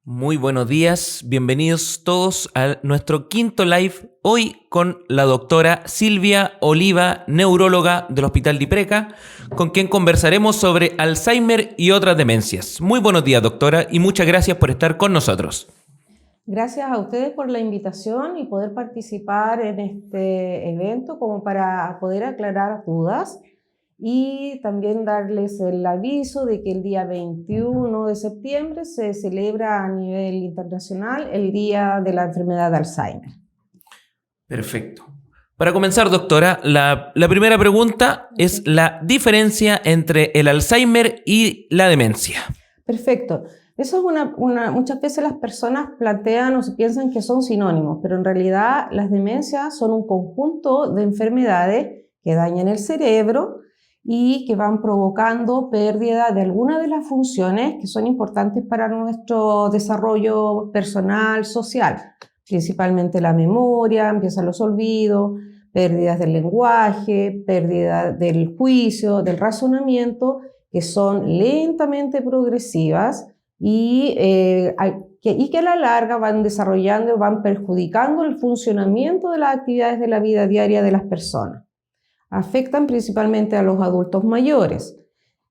Muy buenos días, bienvenidos todos a nuestro quinto live, hoy con la doctora Silvia Oliva, neuróloga del Hospital de Ipreca, con quien conversaremos sobre Alzheimer y otras demencias. Muy buenos días, doctora, y muchas gracias por estar con nosotros. Gracias a ustedes por la invitación y poder participar en este evento como para poder aclarar dudas y también darles el aviso de que el día 21 de septiembre se celebra a nivel internacional el Día de la Enfermedad de Alzheimer. Perfecto. Para comenzar, doctora, la primera pregunta es la diferencia entre el Alzheimer y la demencia. Perfecto. Eso es muchas veces las personas plantean o se piensan que son sinónimos, pero en realidad las demencias son un conjunto de enfermedades que dañan el cerebro y que van provocando pérdida de algunas de las funciones que son importantes para nuestro desarrollo personal, social, principalmente la memoria, empiezan los olvidos, pérdidas del lenguaje, pérdida del juicio, del razonamiento, que son lentamente progresivas y que a la larga van desarrollando, van perjudicando el funcionamiento de las actividades de la vida diaria de las personas. Afectan principalmente a los adultos mayores.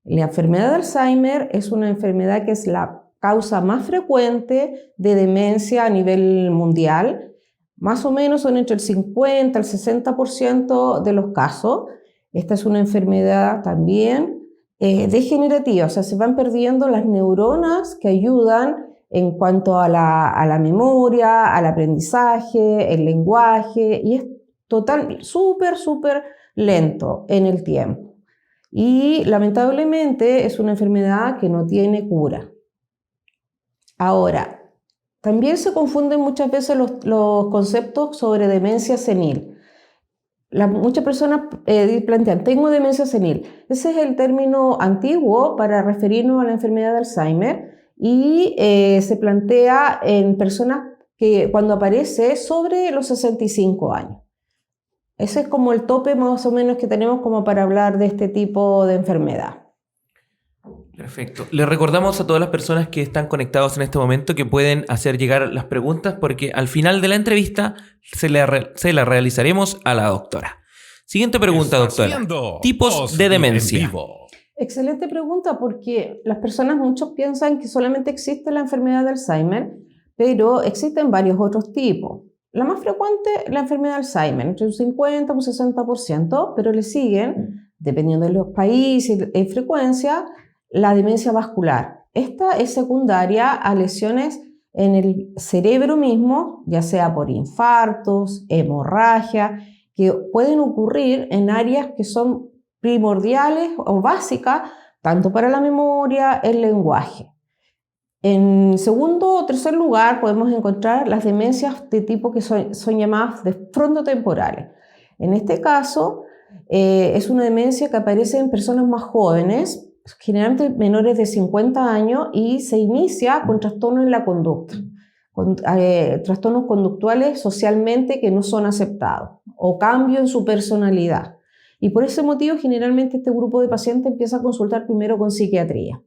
La enfermedad de Alzheimer es una enfermedad que es la causa más frecuente de demencia a nivel mundial. Más o menos son entre el 50 al 60% de los casos. Esta es una enfermedad también degenerativa, o sea, se van perdiendo las neuronas que ayudan en cuanto a la memoria, al aprendizaje, el lenguaje, y es súper lento en el tiempo. Y lamentablemente es una enfermedad que no tiene cura. Ahora, también se confunden muchas veces los conceptos sobre demencia senil. Muchas personas plantean, tengo demencia senil. Ese es el término antiguo para referirnos a la enfermedad de Alzheimer y se plantea en personas que cuando aparece sobre los 65 años. Ese es como el tope más o menos que tenemos como para hablar de este tipo de enfermedad. Perfecto. Le recordamos a todas las personas que están conectados en este momento que pueden hacer llegar las preguntas porque al final de la entrevista se la realizaremos a la doctora. Siguiente pregunta, doctora. Tipos de demencia. Excelente pregunta porque las personas, muchos piensan que solamente existe la enfermedad de Alzheimer, pero existen varios otros tipos. La más frecuente, la enfermedad de Alzheimer, entre un 50 y un 60%, pero le siguen, dependiendo de los países y frecuencia, la demencia vascular. Esta es secundaria a lesiones en el cerebro mismo, ya sea por infartos, hemorragia, que pueden ocurrir en áreas que son primordiales o básicas, tanto para la memoria, el lenguaje. En segundo o tercer lugar podemos encontrar las demencias de tipo que son llamadas de frontotemporales. En este caso es una demencia que aparece en personas más jóvenes, generalmente menores de 50 años y se inicia con trastornos en la conducta, con trastornos conductuales socialmente que no son aceptados o cambio en su personalidad. Y por ese motivo generalmente este grupo de pacientes empieza a consultar primero con psiquiatría.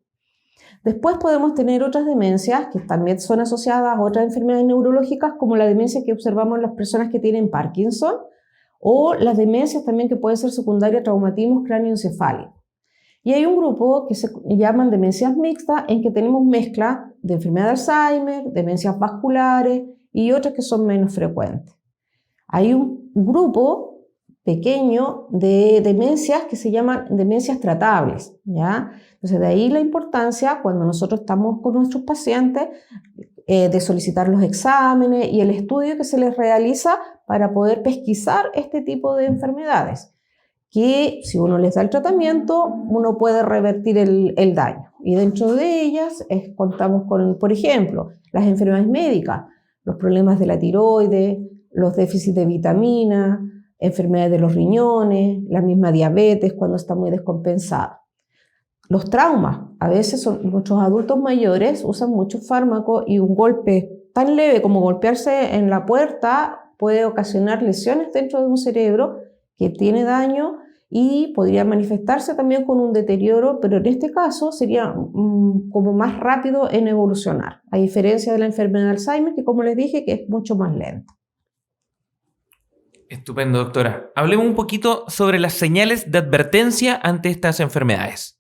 Después podemos tener otras demencias que también son asociadas a otras enfermedades neurológicas como la demencia que observamos en las personas que tienen Parkinson o las demencias también que pueden ser secundarias a traumatismos cráneoencefálicos. Y hay un grupo que se llaman demencias mixtas en que tenemos mezcla de enfermedad de Alzheimer, demencias vasculares y otras que son menos frecuentes. Hay un grupo pequeño de demencias que se llaman demencias tratables, ¿ya? Entonces de ahí la importancia cuando nosotros estamos con nuestros pacientes de solicitar los exámenes y el estudio que se les realiza para poder pesquisar este tipo de enfermedades, que si uno les da el tratamiento, uno puede revertir el daño. Y dentro de ellas contamos con, por ejemplo, las enfermedades médicas, los problemas de la tiroides, los déficits de vitaminas, enfermedades de los riñones, la misma diabetes cuando está muy descompensada. Los traumas, a veces nuestros adultos mayores usan muchos fármacos y un golpe tan leve como golpearse en la puerta puede ocasionar lesiones dentro de un cerebro que tiene daño y podría manifestarse también con un deterioro, pero en este caso sería como más rápido en evolucionar, a diferencia de la enfermedad de Alzheimer, que como les dije, que es mucho más lenta. Estupendo, doctora. Hablemos un poquito sobre las señales de advertencia ante estas enfermedades.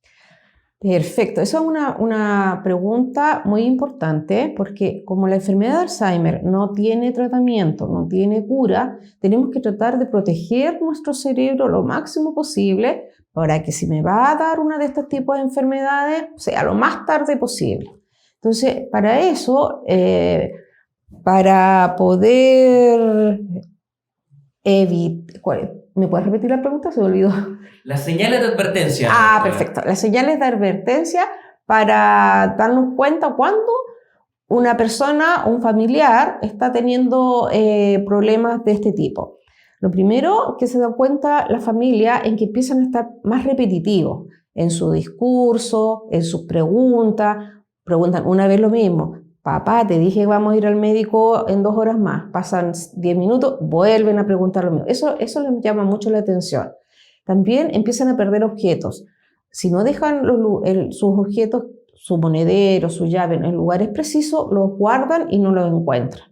Perfecto, esa es una pregunta muy importante porque como la enfermedad de Alzheimer no tiene tratamiento, no tiene cura, tenemos que tratar de proteger nuestro cerebro lo máximo posible para que si me va a dar una de estos tipos de enfermedades, sea lo más tarde posible. Entonces, para eso, para poder evitar... ¿Me puedes repetir la pregunta? Se me olvidó. Las señales de advertencia. Perfecto. Las señales de advertencia para darnos cuenta cuando una persona o un familiar está teniendo problemas de este tipo. Lo primero que se da cuenta la familia en que empiezan a estar más repetitivos en su discurso, en sus preguntas. Preguntan una vez lo mismo. Papá, te dije que vamos a ir al médico en 2 horas más. Pasan 10 minutos, vuelven a preguntar lo mismo. Eso les llama mucho la atención. También empiezan a perder objetos. Si no dejan sus objetos, su monedero, su llave en lugares precisos, los guardan y no los encuentran.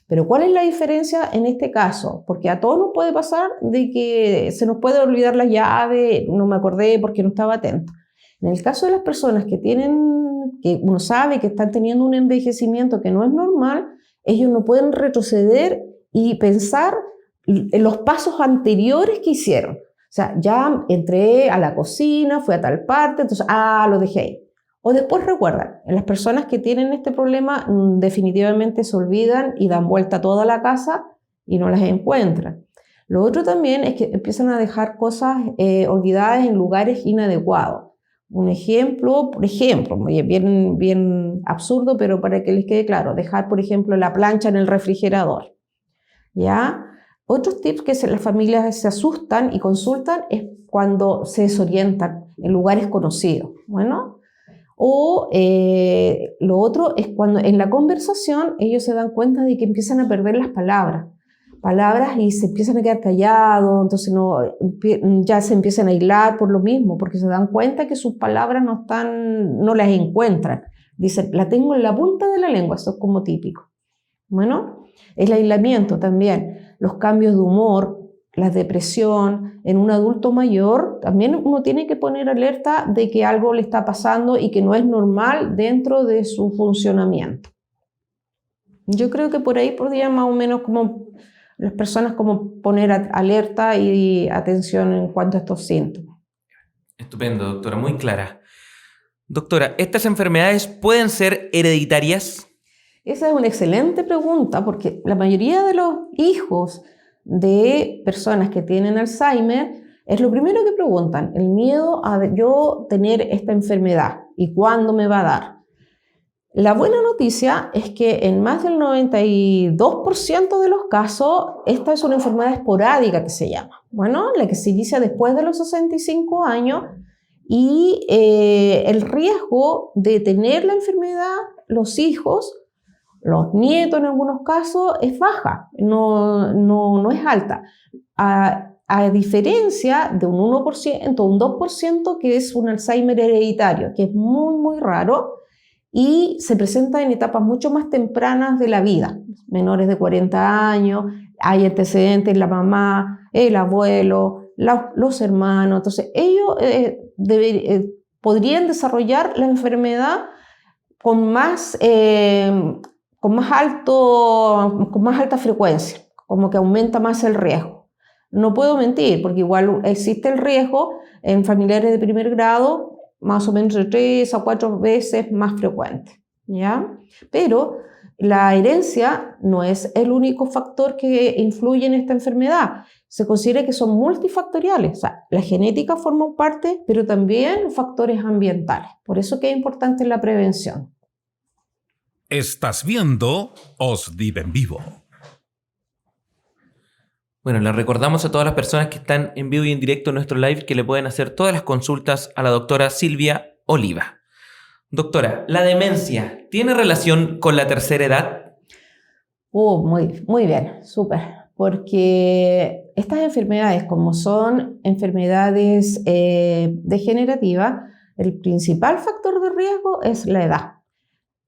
Pero ¿cuál es la diferencia en este caso? Porque a todos nos puede pasar de que se nos puede olvidar la llave, no me acordé porque no estaba atento. En el caso de las personas que uno sabe que están teniendo un envejecimiento que no es normal, ellos no pueden retroceder y pensar en los pasos anteriores que hicieron. O sea, ya entré a la cocina, fui a tal parte, entonces, lo dejé ahí. O después recuerdan, en las personas que tienen este problema definitivamente se olvidan y dan vuelta a toda la casa y no las encuentran. Lo otro también es que empiezan a dejar cosas olvidadas en lugares inadecuados. Un ejemplo, por ejemplo, bien absurdo, pero para que les quede claro, dejar, por ejemplo, la plancha en el refrigerador. ¿Ya? Otros tips que las familias se asustan y consultan es cuando se desorientan en lugares conocidos. Bueno, o lo otro es cuando en la conversación ellos se dan cuenta de que empiezan a perder las palabras y se empiezan a quedar callados, entonces ya se empiezan a aislar por lo mismo, porque se dan cuenta que sus palabras no las encuentran. Dicen, la tengo en la punta de la lengua, esto es como típico. Bueno, el aislamiento también, los cambios de humor, la depresión en un adulto mayor, también uno tiene que poner alerta de que algo le está pasando y que no es normal dentro de su funcionamiento. Yo creo que por ahí podría más o menos como las personas como poner alerta y atención en cuanto a estos síntomas. Estupendo, doctora, muy clara. Doctora, ¿estas enfermedades pueden ser hereditarias? Esa es una excelente pregunta porque la mayoría de los hijos de personas que tienen Alzheimer es lo primero que preguntan, el miedo a yo tener esta enfermedad y cuándo me va a dar. La buena noticia es que en más del 92% de los casos esta es una enfermedad esporádica que se llama. Bueno, la que se inicia después de los 65 años y el riesgo de tener la enfermedad, los hijos, los nietos en algunos casos, es baja, no es alta. A diferencia de un 1%, un 2% que es un Alzheimer hereditario, que es muy, muy raro y se presenta en etapas mucho más tempranas de la vida, menores de 40 años, hay antecedentes en la mamá, el abuelo, los hermanos, entonces ellos podrían desarrollar la enfermedad con más alta frecuencia, como que aumenta más el riesgo. No puedo mentir, porque igual existe el riesgo en familiares de primer grado, más o menos de 3 a 4 veces más frecuente, ¿ya? Pero la herencia no es el único factor que influye en esta enfermedad. Se considera que son multifactoriales, o sea, la genética forma parte, pero también factores ambientales. Por eso que es importante la prevención. Estás viendo OSDIV en vivo. Bueno, les recordamos a todas las personas que están en vivo y en directo en nuestro live que le pueden hacer todas las consultas a la doctora Silvia Oliva. Doctora, ¿la demencia tiene relación con la tercera edad? Muy bien, súper. porque estas enfermedades, como son enfermedades degenerativas, el principal factor de riesgo es la edad.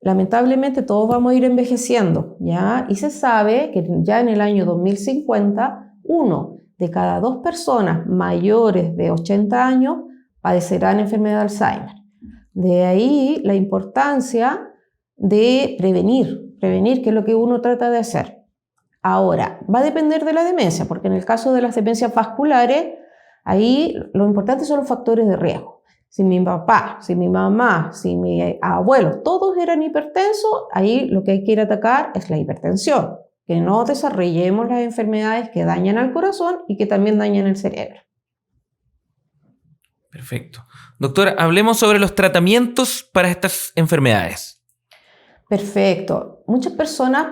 Lamentablemente todos vamos a ir envejeciendo, ¿ya? Y se sabe que ya en el año 2050, 1 de cada 2 personas mayores de 80 años padecerán enfermedad de Alzheimer. De ahí la importancia de prevenir, que es lo que uno trata de hacer. Ahora, va a depender de la demencia, porque en el caso de las demencias vasculares, ahí lo importante son los factores de riesgo. Si mi papá, si mi mamá, si mi abuelo, todos eran hipertensos, ahí lo que hay que ir a atacar es la hipertensión. Que no desarrollemos las enfermedades que dañan al corazón y que también dañan el cerebro. Perfecto. Doctora, hablemos sobre los tratamientos para estas enfermedades. Perfecto. Muchas personas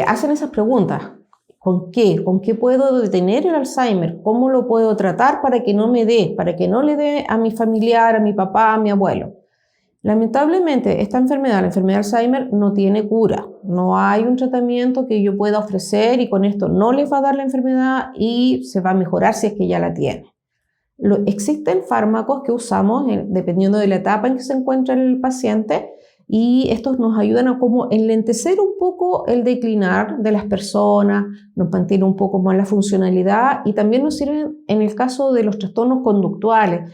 hacen esas preguntas. ¿Con qué? ¿Con qué puedo detener el Alzheimer? ¿Cómo lo puedo tratar para que no me dé? Para que no le dé a mi familiar, a mi papá, a mi abuelo. Lamentablemente, esta enfermedad, la enfermedad de Alzheimer, no tiene cura. No hay un tratamiento que yo pueda ofrecer y con esto no les va a dar la enfermedad y se va a mejorar si es que ya la tiene. Existen fármacos que usamos dependiendo de la etapa en que se encuentra el paciente y estos nos ayudan a como enlentecer un poco el declinar de las personas, nos mantiene un poco más la funcionalidad y también nos sirven en el caso de los trastornos conductuales.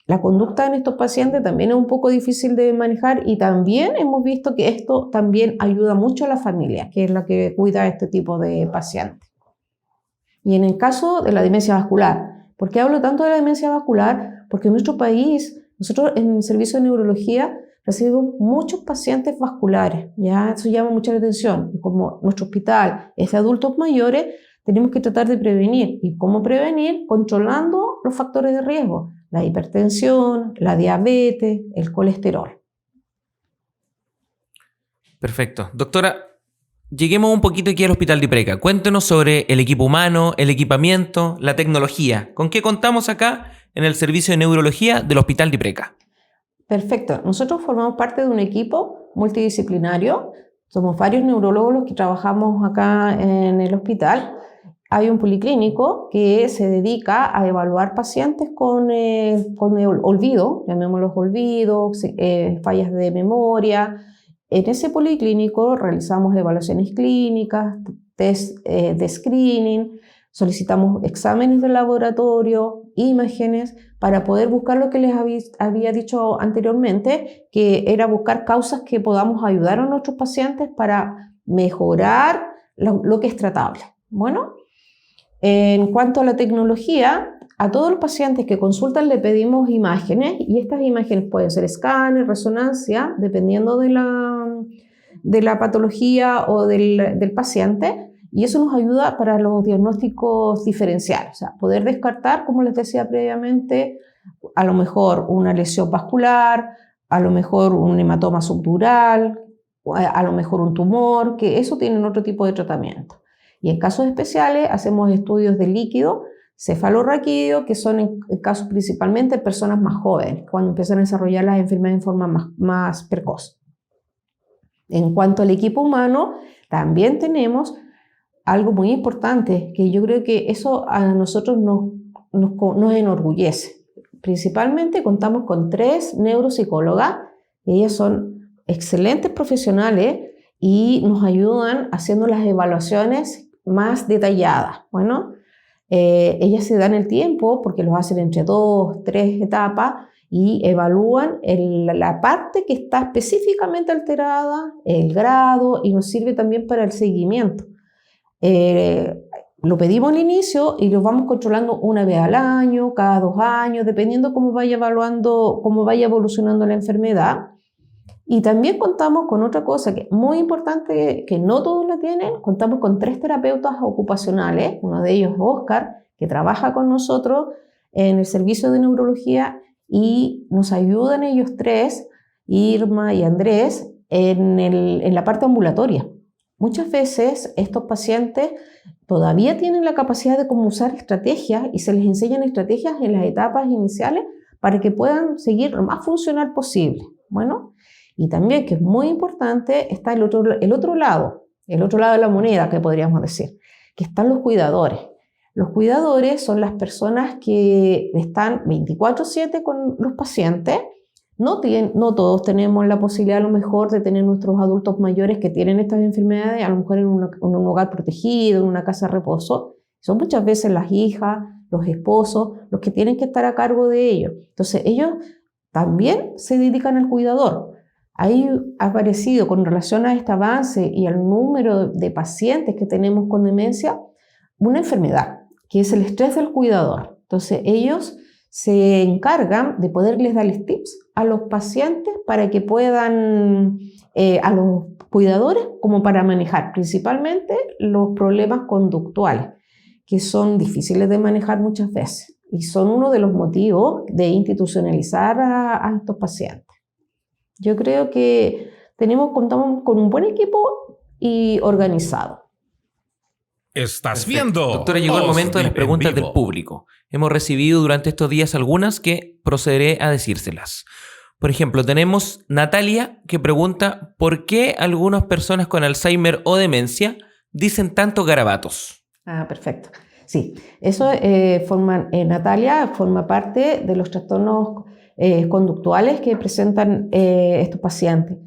La conducta en estos pacientes también es un poco difícil de manejar y también hemos visto que esto también ayuda mucho a la familia, que es la que cuida a este tipo de pacientes. Y en el caso de la demencia vascular, ¿por qué hablo tanto de la demencia vascular? Porque en nuestro país, nosotros en el servicio de neurología recibimos muchos pacientes vasculares, ya eso llama mucha la atención. Y como nuestro hospital es de adultos mayores, tenemos que tratar de prevenir. ¿Y cómo prevenir? Controlando los factores de riesgo, la hipertensión, la diabetes, el colesterol. Perfecto. Doctora, lleguemos un poquito aquí al Hospital de Ipreca. Cuéntenos sobre el equipo humano, el equipamiento, la tecnología. ¿Con qué contamos acá en el servicio de neurología del Hospital de Ipreca? Perfecto. Nosotros formamos parte de un equipo multidisciplinario. Somos varios neurólogos los que trabajamos acá en el hospital. Hay un policlínico que se dedica a evaluar pacientes con olvido, llamémoslos olvidos, fallas de memoria. En ese policlínico realizamos evaluaciones clínicas, test de screening, solicitamos exámenes de laboratorio, imágenes, para poder buscar lo que les había dicho anteriormente, que era buscar causas que podamos ayudar a nuestros pacientes para mejorar lo que es tratable. Bueno, en cuanto a la tecnología, a todos los pacientes que consultan le pedimos imágenes y estas imágenes pueden ser escáner, resonancia, dependiendo de la patología o del paciente. Y eso nos ayuda para los diagnósticos diferenciales, o sea, poder descartar, como les decía previamente, a lo mejor una lesión vascular, a lo mejor un hematoma subdural, a lo mejor un tumor, que eso tienen otro tipo de tratamiento. Y en casos especiales hacemos estudios de líquido cefalorraquídeo, que son en casos principalmente de personas más jóvenes, cuando empiezan a desarrollar las enfermedades en forma más precoz. En cuanto al equipo humano, también tenemos algo muy importante, que yo creo que eso a nosotros nos enorgullece. Principalmente contamos con 3 neuropsicólogas, ellas son excelentes profesionales y nos ayudan haciendo las evaluaciones más detalladas. Bueno, ellas se dan el tiempo porque los hacen entre 2, 3 etapas y evalúan la parte que está específicamente alterada, el grado, y nos sirve también para el seguimiento. Lo pedimos al inicio y lo vamos controlando una vez al año, cada 2 años, dependiendo cómo vaya evolucionando la enfermedad. Y también contamos con otra cosa que es muy importante, que no todos la tienen. Contamos con 3 terapeutas ocupacionales, uno de ellos es Oscar, que trabaja con nosotros en el servicio de neurología y nos ayudan ellos 3, Irma y Andrés, en la parte ambulatoria. Muchas veces estos pacientes todavía tienen la capacidad de cómo usar estrategias y se les enseñan estrategias en las etapas iniciales para que puedan seguir lo más funcional posible. Bueno, y también, que es muy importante, está el otro lado de la moneda, que podríamos decir, que están los cuidadores. Los cuidadores son las personas que están 24/7 con los pacientes. No todos tenemos la posibilidad a lo mejor de tener nuestros adultos mayores que tienen estas enfermedades, a lo mejor en un hogar protegido, en una casa de reposo. Son muchas veces las hijas, los esposos, los que tienen que estar a cargo de ellos. Entonces ellos también se dedican al cuidador. Ahí ha aparecido con relación a este avance y al número de pacientes que tenemos con demencia, una enfermedad, que es el estrés del cuidador. Entonces ellos se encargan de poderles darles tips a los pacientes para que puedan, a los cuidadores, como para manejar principalmente los problemas conductuales, que son difíciles de manejar muchas veces y son uno de los motivos de institucionalizar a estos pacientes. Yo creo que contamos con un buen equipo y organizado. Estás viendo. Doctora, llegó el momento de las preguntas del público. Hemos recibido durante estos días algunas que procederé a decírselas. Por ejemplo, tenemos Natalia que pregunta ¿por qué algunas personas con Alzheimer o demencia dicen tantos garabatos? Perfecto. Sí, eso Natalia forma parte de los trastornos conductuales que presentan estos pacientes.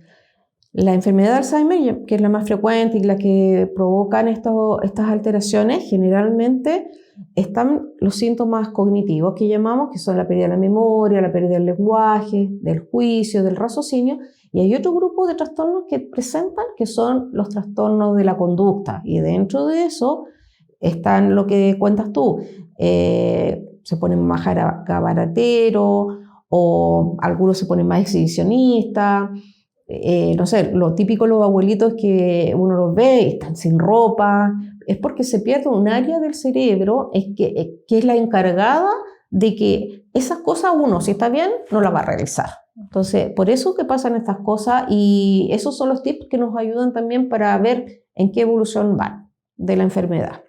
La enfermedad de Alzheimer, que es la más frecuente y la que provocan estas alteraciones, generalmente están los síntomas cognitivos que llamamos, que son la pérdida de la memoria, la pérdida del lenguaje, del juicio, del raciocinio, y hay otro grupo de trastornos que presentan, que son los trastornos de la conducta, y dentro de eso están lo que cuentas tú, se ponen más gabarateros, o algunos se ponen más exhibicionistas. No sé, lo típico de los abuelitos que uno los ve y están sin ropa, es porque se pierde un área del cerebro que es la encargada de que esas cosas uno, si está bien, no las va a realizar. Entonces, por eso que pasan estas cosas y esos son los tips que nos ayudan también para ver en qué evolución van de la enfermedad.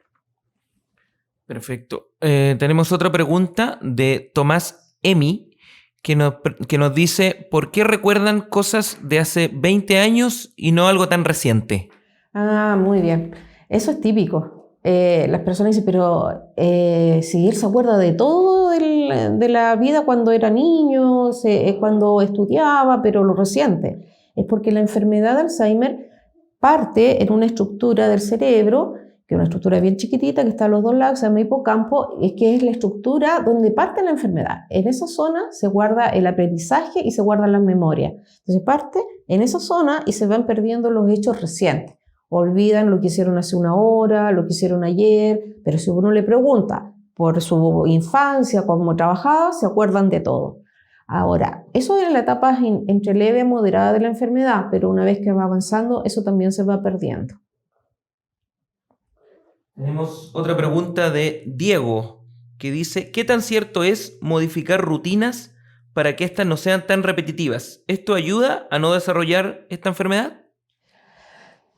Perfecto. Tenemos otra pregunta de Tomás Emi, que nos dice ¿por qué recuerdan cosas de hace 20 años y no algo tan reciente? Muy bien. Eso es típico. Las personas dicen, pero si él se acuerda de todo de la vida cuando era niño, cuando estudiaba, pero lo reciente. Es porque la enfermedad de Alzheimer parte en una estructura del cerebro, que es una estructura bien chiquitita que está a los dos lados, se llama hipocampo, que es la estructura donde parte la enfermedad. En esa zona se guarda el aprendizaje y se guardan las memorias. Entonces parte en esa zona y se van perdiendo los hechos recientes. Olvidan lo que hicieron hace una hora, lo que hicieron ayer, pero si uno le pregunta por su infancia, cómo trabajaba, se acuerdan de todo. Ahora, eso es la etapa entre leve y moderada de la enfermedad, pero una vez que va avanzando, eso también se va perdiendo. Tenemos otra pregunta de Diego, que dice ¿qué tan cierto es modificar rutinas para que éstas no sean tan repetitivas? ¿Esto ayuda a no desarrollar esta enfermedad?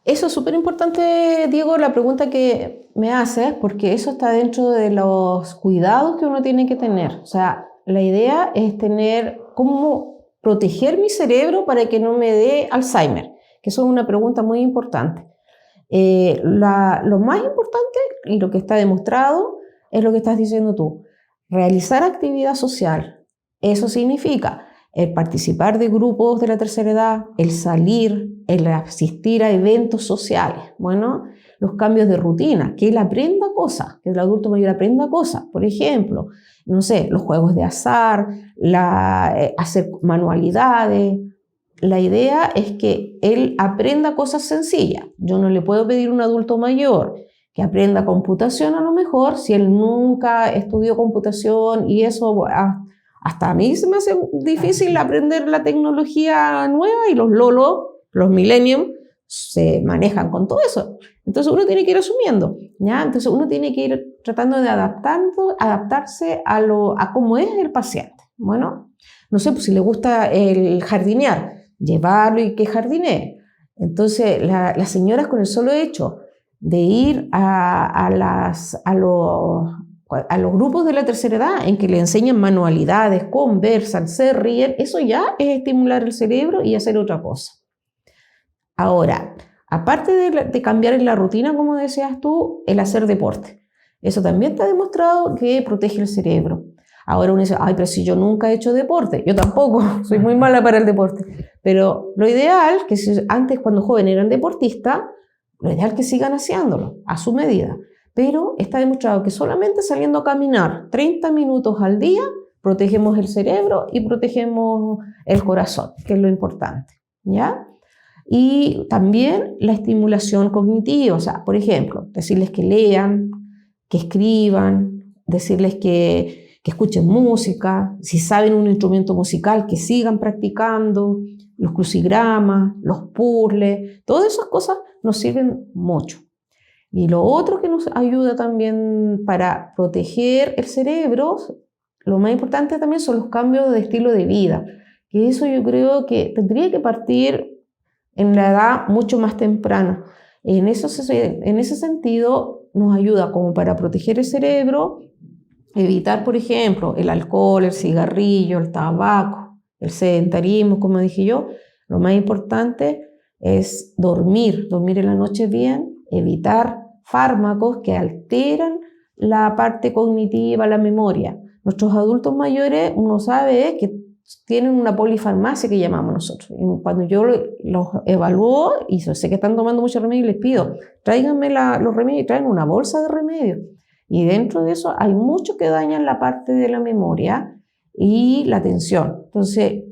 Eso es súper importante, Diego, la pregunta que me haces, porque eso está dentro de los cuidados que uno tiene que tener. O sea, la idea es tener cómo proteger mi cerebro para que no me dé Alzheimer, que eso es una pregunta muy importante. Lo más importante y lo que está demostrado es lo que estás diciendo tú, realizar actividad social. Eso significa el participar de grupos de la tercera edad, el salir, el asistir a eventos sociales, bueno, los cambios de rutina, que él aprenda cosas, que el adulto mayor aprenda cosas, por ejemplo, no sé, los juegos de azar, hacer manualidades. La idea es que él aprenda cosas sencillas. Yo no le puedo pedir a un adulto mayor que aprenda computación a lo mejor si él nunca estudió computación y eso hasta a mí se me hace difícil aprender la tecnología nueva y los lolos, los millennials, se manejan con todo eso. Entonces uno tiene que ir asumiendo, ¿ya? Entonces uno tiene que ir tratando de adaptarse a cómo es el paciente. Bueno, no sé, pues si le gusta el jardinear, llevarlo y que jardinee. Entonces las señoras con el solo hecho de ir a los grupos de la tercera edad en que le enseñan manualidades, conversan, se ríen, eso ya es estimular el cerebro y hacer otra cosa. Ahora, Aparte de cambiar en la rutina, como decías tú, el hacer deporte. Eso también está demostrado que protege el cerebro. Ahora uno dice, ay, pero si yo nunca he hecho deporte. Yo tampoco, soy muy mala para el deporte. Pero lo ideal, que si antes cuando joven eran deportistas, lo ideal es que sigan haciéndolo a su medida. Pero está demostrado que solamente saliendo a caminar 30 minutos al día, protegemos el cerebro y protegemos el corazón, que es lo importante, ¿ya? Y también la estimulación cognitiva, o sea, por ejemplo, decirles que lean, que escriban, decirles que escuchen música, si saben un instrumento musical, que sigan practicando, los crucigramas, los puzzles, todas esas cosas nos sirven mucho. Y lo otro que nos ayuda también para proteger el cerebro, lo más importante también son los cambios de estilo de vida, que eso yo creo que tendría que partir en la edad mucho más temprana. En ese sentido nos ayuda como para proteger el cerebro, evitar, por ejemplo, el alcohol, el cigarrillo, el tabaco, el sedentarismo, como dije yo. Lo más importante es dormir en la noche bien, evitar fármacos que alteran la parte cognitiva, la memoria. Nuestros adultos mayores, uno sabe que tienen una polifarmacia que llamamos nosotros. Y cuando yo los evalúo y sé que están tomando mucho remedio, les pido, tráiganme los remedios y traen una bolsa de remedios. Y dentro de eso hay muchos que dañan la parte de la memoria y la atención. Entonces,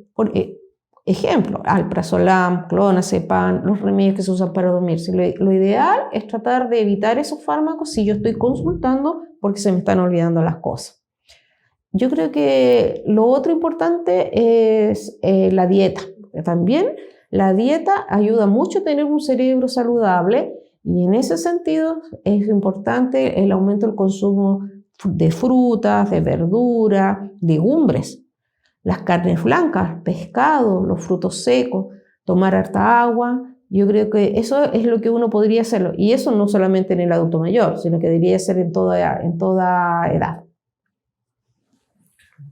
ejemplo, alprazolam, clonazepam, los remedios que se usan para dormir. Lo ideal es tratar de evitar esos fármacos si yo estoy consultando porque se me están olvidando las cosas. Yo creo que lo otro importante es la dieta. También la dieta ayuda mucho a tener un cerebro saludable y en ese sentido es importante el aumento del consumo de frutas, de verduras, legumbres, las carnes blancas, pescado, los frutos secos, tomar harta agua. Yo creo que eso es lo que uno podría hacerlo. Y eso no solamente en el adulto mayor, sino que debería ser en toda edad.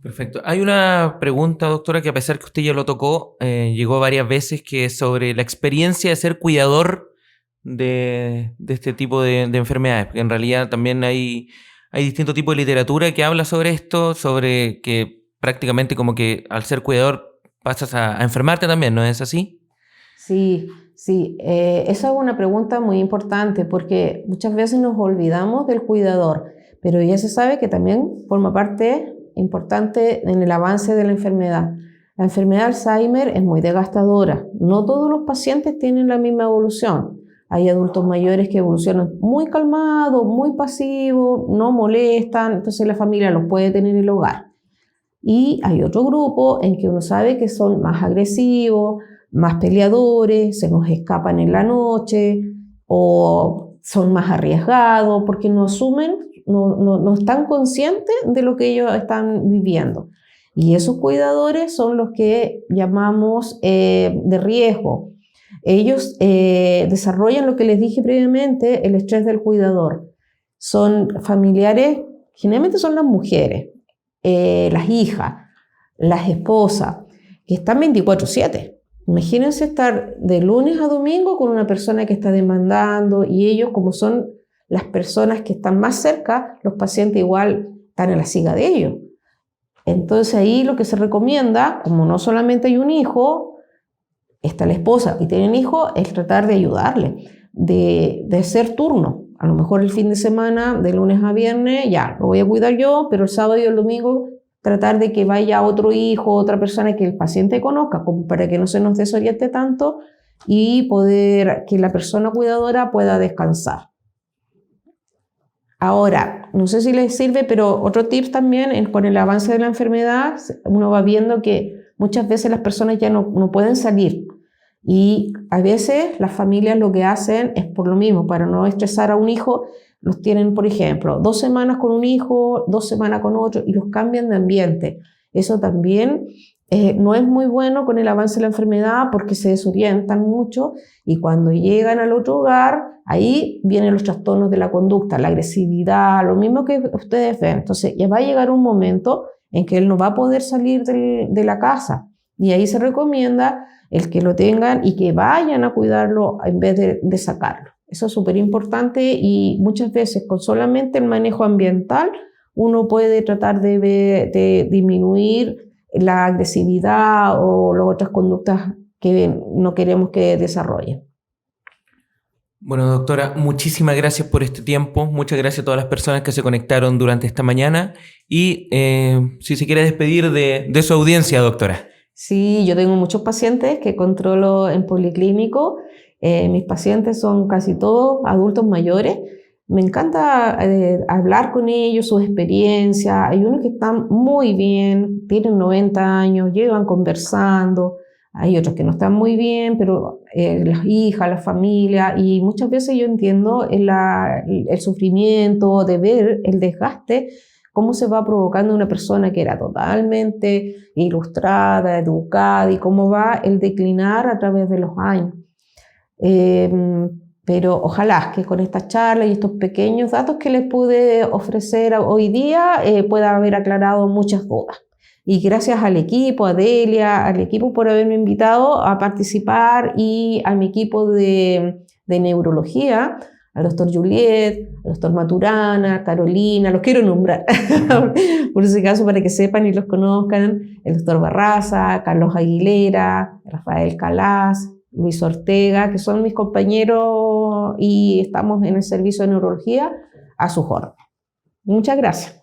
Perfecto. Hay una pregunta, doctora, que a pesar que usted ya lo tocó, llegó varias veces, que es sobre la experiencia de ser cuidador de este tipo de enfermedades. Porque en realidad también hay distintos tipos de literatura que habla sobre esto, sobre que prácticamente como que al ser cuidador pasas a enfermarte también, ¿no es así? Sí. Esa es una pregunta muy importante porque muchas veces nos olvidamos del cuidador, pero ya se sabe que también forma parte importante en el avance de la enfermedad. La enfermedad de Alzheimer es muy desgastadora. No todos los pacientes tienen la misma evolución. Hay adultos mayores que evolucionan muy calmados, muy pasivos, no molestan, entonces la familia los puede tener en el hogar. Y hay otro grupo en que uno sabe que son más agresivos, más peleadores, se nos escapan en la noche o son más arriesgados porque no asumen, no están conscientes de lo que ellos están viviendo. Y esos cuidadores son los que llamamos de riesgo. Ellos desarrollan lo que les dije previamente, el estrés del cuidador. Son familiares, generalmente son las mujeres, las hijas, las esposas, que están 24/7. Imagínense estar de lunes a domingo con una persona que está demandando y ellos, como son las personas que están más cerca, los pacientes igual están en la siga de ellos. Entonces ahí lo que se recomienda, como no solamente hay un hijo, está la esposa y tienen hijos, es tratar de ayudarle, de hacer turno. A lo mejor el fin de semana, de lunes a viernes, ya, lo voy a cuidar yo, pero el sábado y el domingo tratar de que vaya otro hijo, otra persona que el paciente conozca, como para que no se nos desoriente tanto y poder que la persona cuidadora pueda descansar. Ahora, no sé si les sirve, pero otro tip también es con el avance de la enfermedad, uno va viendo que muchas veces las personas ya no pueden salir y a veces las familias lo que hacen es por lo mismo, para no estresar a un hijo, los tienen, por ejemplo, 2 semanas con un hijo, 2 semanas con otro y los cambian de ambiente. Eso también no es muy bueno con el avance de la enfermedad porque se desorientan mucho y cuando llegan al otro hogar, ahí vienen los trastornos de la conducta, la agresividad, lo mismo que ustedes ven. Entonces ya va a llegar un momento en que él no va a poder salir de la casa Y ahí se recomienda el que lo tengan y que vayan a cuidarlo en vez de sacarlo. Eso es súper importante y muchas veces con solamente el manejo ambiental uno puede tratar de disminuir la agresividad o las otras conductas que no queremos que desarrollen. Bueno, doctora, muchísimas gracias por este tiempo. Muchas gracias a todas las personas que se conectaron durante esta mañana. Y si se quiere despedir de su audiencia, doctora. Sí, yo tengo muchos pacientes que controlo en policlínico. Mis pacientes son casi todos adultos mayores. Me encanta hablar con ellos, sus experiencias. Hay unos que están muy bien, tienen 90 años, llevan conversando. Hay otros que no están muy bien, pero las hijas, la familia, y muchas veces yo entiendo el sufrimiento de ver el desgaste, cómo se va provocando una persona que era totalmente ilustrada, educada, y cómo va el declinar a través de los años. Pero ojalá que con esta charla y estos pequeños datos que les pude ofrecer hoy día pueda haber aclarado muchas dudas. Y gracias al equipo, a Delia, al equipo por haberme invitado a participar y a mi equipo de neurología, al doctor Juliet, al doctor Maturana, Carolina, los quiero nombrar, por ese caso para que sepan y los conozcan, el doctor Barraza, Carlos Aguilera, Rafael Calás, Luis Ortega, que son mis compañeros y estamos en el servicio de neurología a sus órdenes. Muchas gracias.